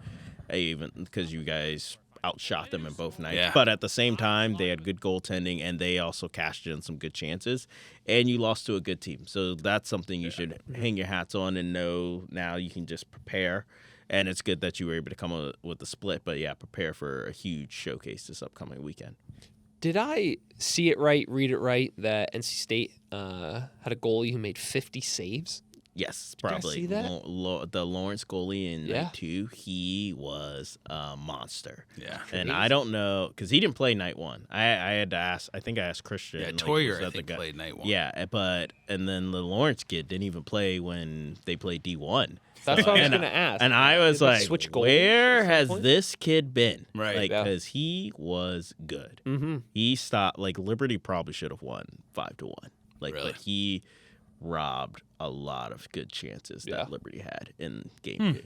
even because you guys outshot them in both nights. Yeah. But at the same time, they had good goaltending, and they also cashed in some good chances, and you lost to a good team. So that's something you should hang your hats on and know now you can just prepare. And it's good that you were able to come up with the split. But, yeah, prepare for a huge showcase this upcoming weekend. Did I see it right, read it right, that NC State had a goalie who made 50 saves? Yes, Did you guys probably. see that? The Lawrence goalie in night 2, he was a monster. Yeah. And I don't know, because he didn't play night 1. I had to ask, I think I asked Christian. Yeah, like, Toyer, was that I the think, guy? played night 1. Yeah, and then the Lawrence kid didn't even play when they played D1. That's what I was And- going to ask. And I was Did they like, switch goalies where at some has point? this kid been? Right. Like, Yeah. because he was good. Mm-hmm. He stopped, like, Liberty probably should have won 5-1. Like, Really? but he robbed a lot of good chances Yeah. that Liberty had in game 2.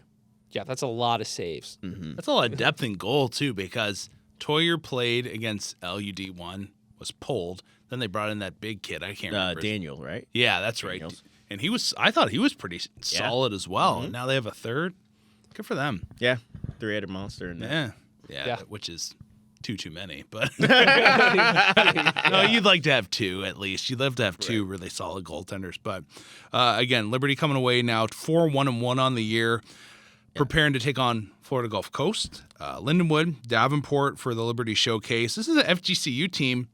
Yeah, that's a lot of saves. That's a lot of depth in goal, too, because Toyer played against LUD1, was pulled. Then they brought in that big kid. I can't remember. Daniel, right? Yeah, that's right. Daniels. And I thought he was pretty solid as well. And now they have a third. Good for them. Yeah, 3-headed monster. In there. Yeah. Yeah. Which is too many. But no, you'd like to have 2 at least. You'd love to have 2 really solid goaltenders. But again, Liberty coming away now 4-1-1 on the year, preparing to take on Florida Gulf Coast, Lindenwood, Davenport for the Liberty Showcase. This is an FGCU team.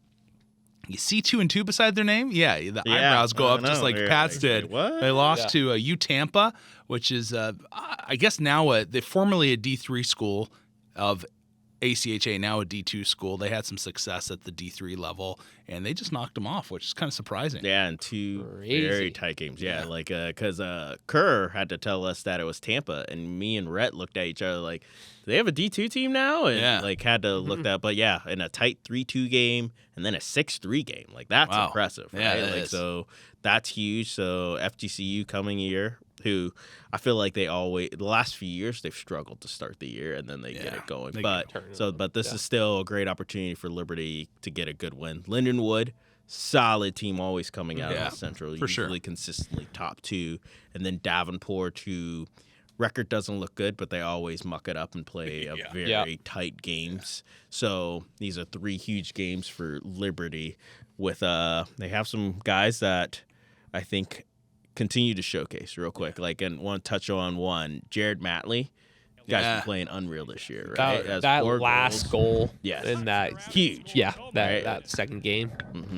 You see 2 and 2 beside their name? Yeah, the eyebrows go I up just know. like They're Pat's like, did. what? They lost Yeah. to U Tampa, which is, I guess now they formerly a D3 school of ACHA, now a D2 school. They had some success at the D3 level, and they just knocked them off, which is kind of surprising. Yeah, and 2 Crazy. very tight games. Yeah, like because Kerr had to tell us that it was Tampa, and me and Rhett looked at each other like, do they have a D2 team now? And like had to look that. But yeah, in a tight 3-2 game and then a 6-3 game, like that's Wow. impressive. Right? Yeah, that like is. so that's huge. So FGCU coming year, who I feel like they always the last few years they've struggled to start the year and then they get it going. They But get it. but this is still a great opportunity for Liberty to get a good win. Lindenwood, solid team, always coming out Yeah, of the Central, for sure. usually consistently top 2, and then Davenport, who record doesn't look good, but they always muck it up and play a very tight games. So these are 3 huge games for Liberty. With they have some guys that I think continue to showcase real quick. Like, and want to touch on one, Jared Matley. Guy's been playing unreal this year, right? Has That 4 last goals. goal Yes. in that Huge. that Right. second game.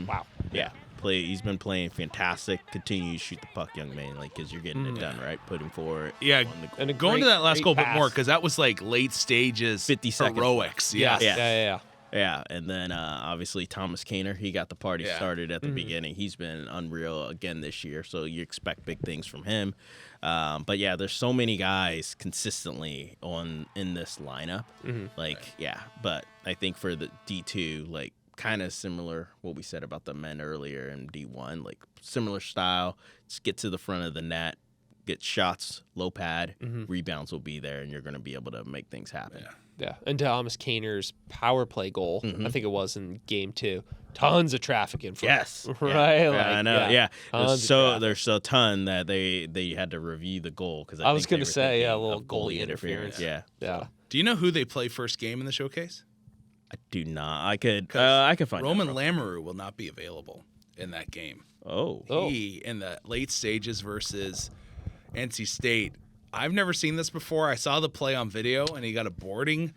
Wow. Yeah, he's been playing fantastic. Continue to shoot the puck, young man, like, because you're getting it done, right? Putting forward. Yeah, on the And a go into great- that last great goal a bit more, pass. because that was like late stages 50 seconds heroics. Yeah. Yes. Yeah. Yeah, and then obviously Thomas Kaner, he got the party Yeah. started at the beginning. He's been unreal again this year, so you expect big things from him. But yeah, there's so many guys consistently in this lineup. But I think for the D2, like, kind of similar what we said about the men earlier in D1, like similar style. Just get to the front of the net, get shots, low pad, rebounds will be there, and you're going to be able to make things happen. Yeah. And Thomas Kaner's power play goal, I think it was in game 2. Tons of traffic in front. Yes. Right? Yeah, Like, I know. Yeah. Tons of There's a ton that they had to review the goal because I was going gonna to say, a little goalie interference. Yeah. Yeah. Do you know who they play first game in the showcase? I do not. I could find Roman out. Lamoureux will not be available in that game. Oh. He, in the late stages versus NC State, I've never seen this before. I saw the play on video, and he got a boarding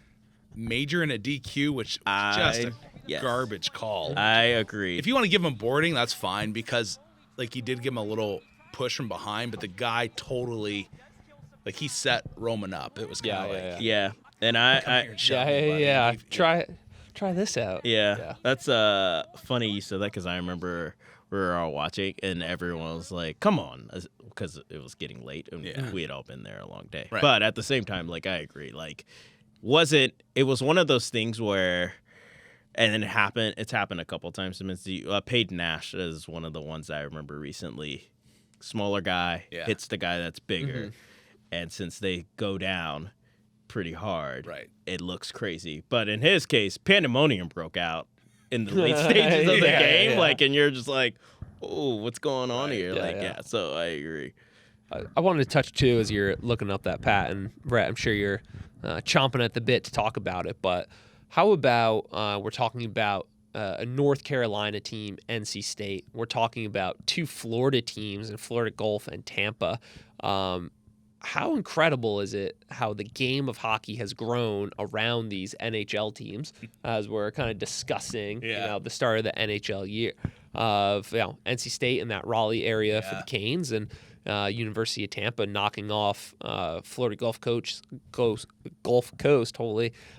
major and a DQ, which was just a garbage call. I agree. If you want to give him boarding, that's fine, because like he did give him a little push from behind, but the guy totally, like, he set Roman up. It was kind of Yeah. And Try this out. Yeah. That's funny you said that, because I remember we were all watching and everyone was like, come on, because it was getting late and we had all been there a long day. Right. But at the same time, like, I agree. Like, it was one of those things where, and then it's happened a couple times. Peyton Nash is one of the ones I remember recently. Smaller guy hits the guy that's bigger. And since they go down pretty hard, it looks crazy. But in his case, pandemonium broke out in the late stages of the game. Yeah. Like, and you're just like, oh, what's going on here? So I agree. I wanted to touch too, as you're looking up that Pat, and Brett, I'm sure you're chomping at the bit to talk about it. But how about we're talking about a North Carolina team, NC State. We're talking about two Florida teams in Florida Gulf and Tampa. How incredible is it how the game of hockey has grown around these NHL teams, as we're kind of discussing the start of the NHL year of NC State in that Raleigh area for the Canes, and University of Tampa knocking off Florida Gulf Coast,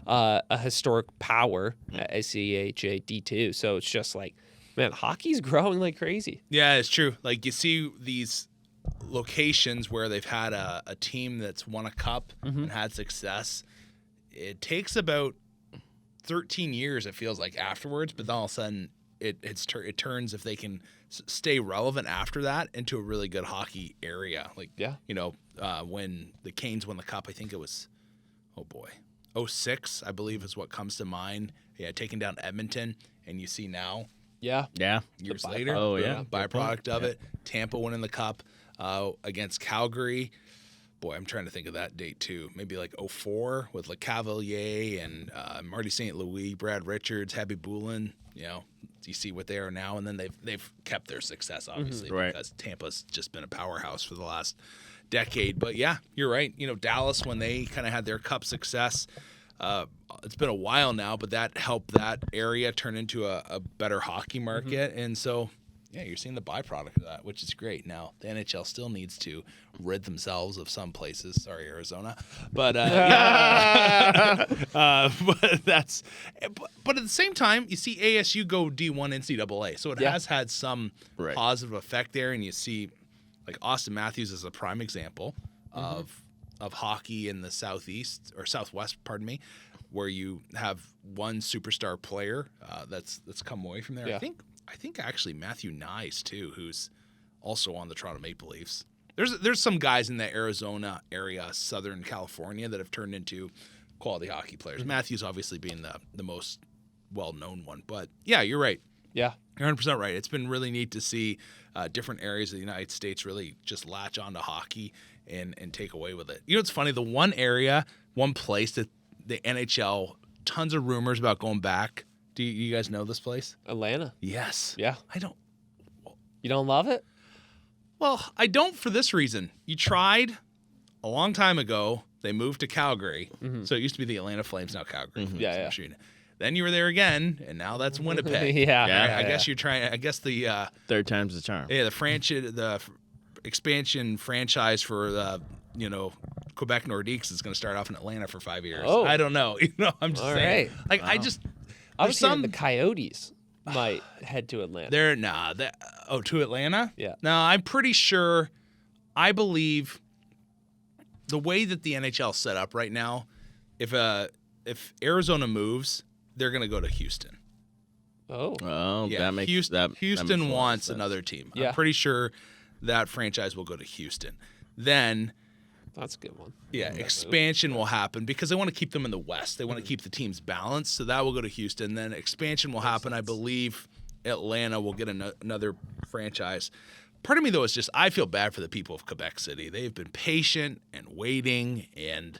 a historic power at ACHA D2. So it's just like, man, hockey's growing like crazy. Yeah, it's true. Like, you see these locations where they've had a team that's won a cup and had success. It takes about 13 years, it feels like, afterwards, but then all of a sudden it turns, if they can stay relevant after that, into a really good hockey area. Like, when the Canes won the cup, I think it was, 06, I believe, is what comes to mind. Yeah, taking down Edmonton, and you see now, years later, byproduct of it, Tampa winning the cup against Calgary. Boy, I'm trying to think of that date too. Maybe like 04 with Le Cavalier and Marty St. Louis, Brad Richards, Happy Boulin. You see what they are now, and then they've kept their success, obviously, because Tampa's just been a powerhouse for the last decade. But yeah, you're right. Dallas, when they kind of had their cup success, it's been a while now, but that helped that area turn into a better hockey market, and so. Yeah, you're seeing the byproduct of that, which is great. Now, the NHL still needs to rid themselves of some places. Sorry, Arizona. But but at the same time, you see ASU go D1 NCAA. So it has had some positive effect there. And you see, like, Austin Matthews is a prime example of hockey in the Southwest, where you have one superstar player that's come away from there. Yeah. I think actually Matthew Nyes too, who's also on the Toronto Maple Leafs. There's some guys in the Arizona area, Southern California, that have turned into quality hockey players. Matthews obviously being the most well-known one. But yeah, you're right. Yeah. You're 100% right. It's been really neat to see different areas of the United States really just latch onto hockey and take away with it. It's funny, the one place that the NHL, tons of rumors about going back. Do you guys know this place? Atlanta. Yes. Yeah. I don't. You don't love it? Well, I don't, for this reason. You tried a long time ago. They moved to Calgary. So it used to be the Atlanta Flames, now Calgary. Yeah. Then you were there again, and now that's Winnipeg. I guess you're trying. I guess the third time's the charm. Yeah, the expansion franchise for Quebec Nordiques is going to start off in Atlanta for 5 years. I don't know. I'm just saying. Right. Like, I was thinking the Coyotes might head to Atlanta. To Atlanta? Yeah. No, I'm pretty sure. I believe the way that the NHL is set up right now, if Arizona moves, they're going to go to Houston. Yeah, that makes Houston wants sense. Another team. Yeah. I'm pretty sure that franchise will go to Houston. Then. That's a good one. Yeah, expansion will happen because they want to keep them in the West. They want to keep the teams balanced, so that will go to Houston. Then expansion will happen. I believe Atlanta will get another franchise. Part of me, though, is just I feel bad for the people of Quebec City. They've been patient and waiting, and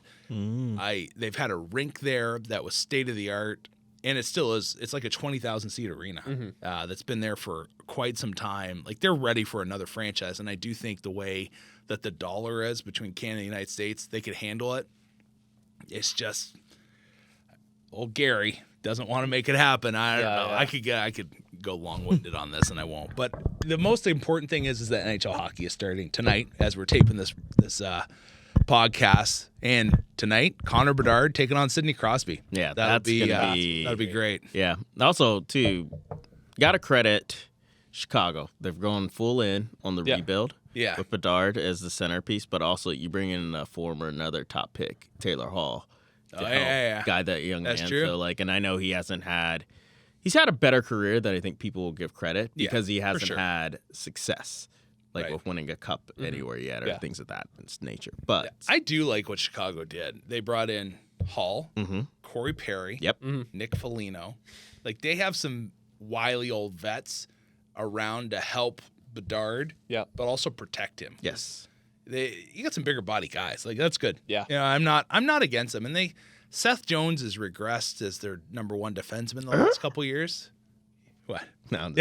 they've had a rink there that was state of the art. And it still is. It's like a 20,000 seat arena that's been there for quite some time. Like they're ready for another franchise, and I do think the way that the dollar is between Canada and the United States, they could handle it. It's just old Gary doesn't want to make it happen. I don't know. Yeah. I could go long-winded on this, and I won't. But the most important thing is that NHL hockey is starting tonight as we're taping this podcast. And tonight, Connor Bedard taking on Sidney Crosby. Yeah, that'd be great. Yeah. Also, too, got to credit Chicago. They've gone full in on the rebuild. Yeah. With Bedard as the centerpiece, but also you bring in another top pick, Taylor Hall, to help guide that young man. That's true. So and I know he's had a better career than I think people will give credit because he hasn't had success. With winning a cup anywhere yet or things of that nature. But I do like what Chicago did. They brought in Hall, Corey Perry, Nick Foligno. Like they have some wily old vets around to help Bedard, but also protect him. Yes. You got some bigger body guys. Like that's good. Yeah. I'm not against them. And Seth Jones has regressed as their number one defenseman the last couple years. What? No,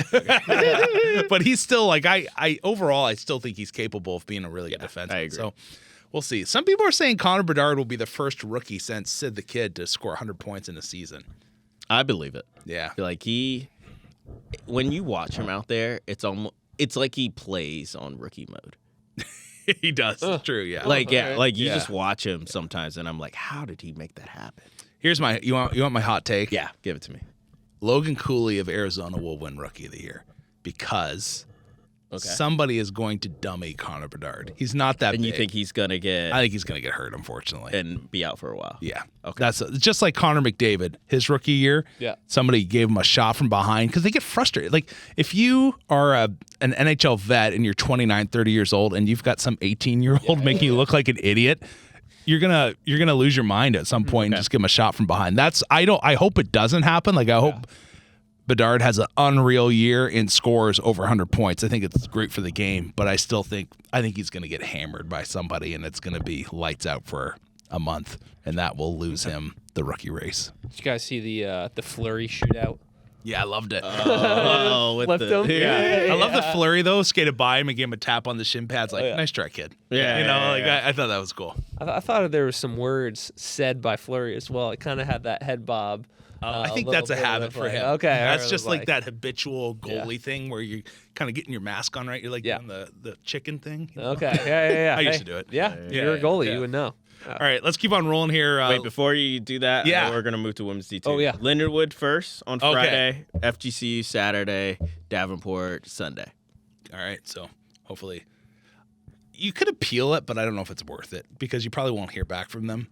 but he's still like I overall I still think he's capable of being a really good defenseman. I agree. So we'll see. Some people are saying Connor Bedard will be the first rookie since Sid the Kid to score 100 points in a season. I believe it. Yeah. Like when you watch him out there, it's like he plays on rookie mode. He does. It's true, yeah. You just watch him sometimes and I'm like, how did he make that happen? Here's you want my hot take? Yeah, give it to me. Logan Cooley of Arizona will win Rookie of the Year because somebody is going to dummy Connor Bedard. He's not that big. And you think he's going to get... I think he's going to get hurt, unfortunately. And be out for a while. Yeah. Okay. That's just like Connor McDavid, his rookie year. Yeah. Somebody gave him a shot from behind because they get frustrated. Like, if you are an NHL vet and you're 29, 30 years old and you've got some 18-year-old making you look like an idiot... You're gonna lose your mind at some point and just give him a shot from behind. I hope it doesn't happen. Like I hope Bedard has an unreal year and scores over 100 points. I think it's great for the game, but I think he's gonna get hammered by somebody and it's gonna be lights out for a month, and that will lose him the rookie race. Did you guys see the Fleury shootout? Yeah, I loved it. Left him. I love the Fleury though. Skated by him and gave him a tap on the shin pads. Like, nice try, kid. Yeah, I thought that was cool. I thought there were some words said by Fleury as well. It kind of had that head bob. I think that's a habit for him. Okay, that's just like that habitual goalie thing where you're kind of getting your mask on, right? You're like doing the chicken thing. You know? Okay, yeah. I used to do it. Yeah, you're a goalie. You would know. All right, let's keep on rolling here. Wait, before you do that, we're going to move to women's D2. Oh, yeah. Lindenwood first on Friday, FGCU Saturday, Davenport Sunday. All right, so hopefully you could appeal it, but I don't know if it's worth it because you probably won't hear back from them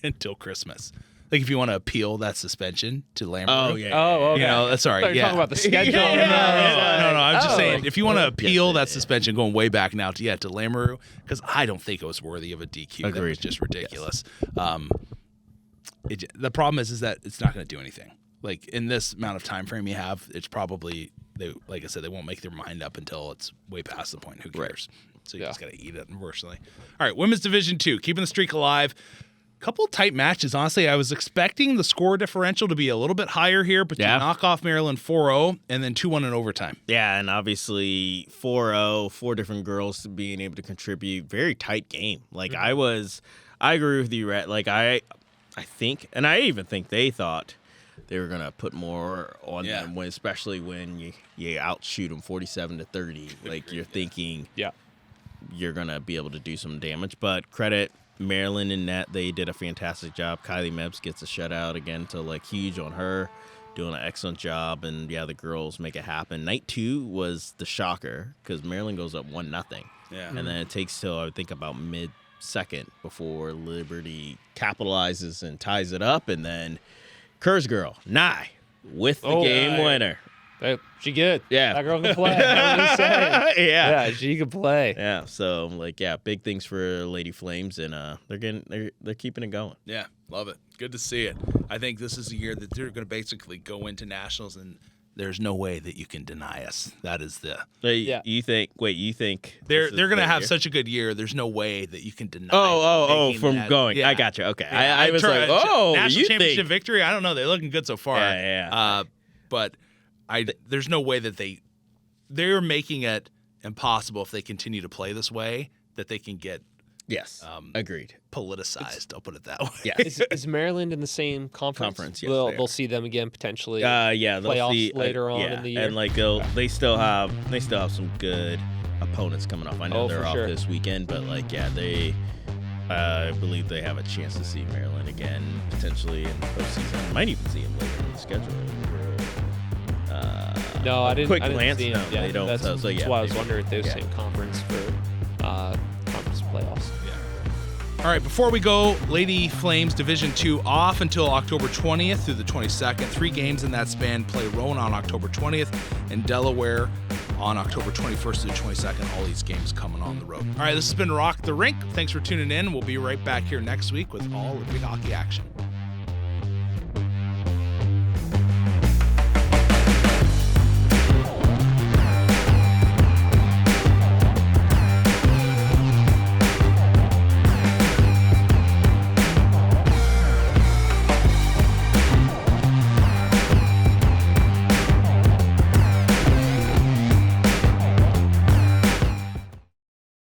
until Christmas. Like if you want to appeal that suspension to Lamoureux. Oh, yeah. Oh, okay. You know, that's all right. You're talking about the schedule. No. I'm just saying, if you want to appeal that suspension going way back now to Lamoureux, because I don't think it was worthy of a DQ. Agreed. That was just ridiculous. The problem is that it's not going to do anything. Like in this amount of time frame you have, it's probably like I said, they won't make their mind up until it's way past the point. Who cares? So you just got to eat it, unfortunately. All right, Women's Division 2, keeping the streak alive. Couple tight matches. Honestly, I was expecting the score differential to be a little bit higher here, but you knock off Maryland 4-0 and then 2-1 in overtime. Yeah, and obviously 4-0, 4 different girls being able to contribute. Very tight game. Like I agree with you, Rhett. Like I think, and I even think they thought they were gonna put more on them, especially when you outshoot them 47-30. Like you're thinking, you're gonna be able to do some damage. But credit Maryland in net, they did a fantastic job. Kylie Mebbs gets a shutout again, to like huge on her, doing an excellent job. And the girls make it happen. Night 2 was the shocker because Maryland goes up 1-0. Yeah, and then it takes till I think about mid-second before Liberty capitalizes and ties it up, and then Kerr's girl Nye with the game winner. She good. Yeah. That girl can play. Yeah, she can play. Yeah. So big things for Lady Flames, and they're keeping it going. Yeah, love it. Good to see it. I think this is a year that they're going to basically go into nationals and there's no way that you can deny us. That is the Yeah. You think they're this is going to their have year? such a good year. There's no way that you can deny. making from that. going. Yeah. I got you. Okay. Yeah, I was like, oh, national you championship think. victory. I don't know. They're looking good so far. Yeah. But there's no way that they're making it impossible if they continue to play this way that they can get Yes. Agreed. politicized. I'll put it that way. Yes. Is Maryland in the same conference? Yes, They'll they are. see them again potentially. Yeah, they'll playoffs see later on in the year. and like they still have some good opponents coming up. I know they're for off sure. this weekend, but like they, I believe they have a chance to see Maryland again potentially in the postseason. Might even see them later in the schedule. No, I didn't. Quick I didn't glance, see no, them. Yeah, they don't. That's, So, yeah, that's why I was maybe. wondering if they were Yeah. same conference for conference playoffs. All right, before we go, Lady Flames Division II off until October 20th through the 22nd. 3 games in that span. Play Rowan on October 20th and Delaware on October 21st through the 22nd. All these games coming on the road. All right, this has been Rock the Rink. Thanks for tuning in. We'll be right back here next week with all Liberty hockey action.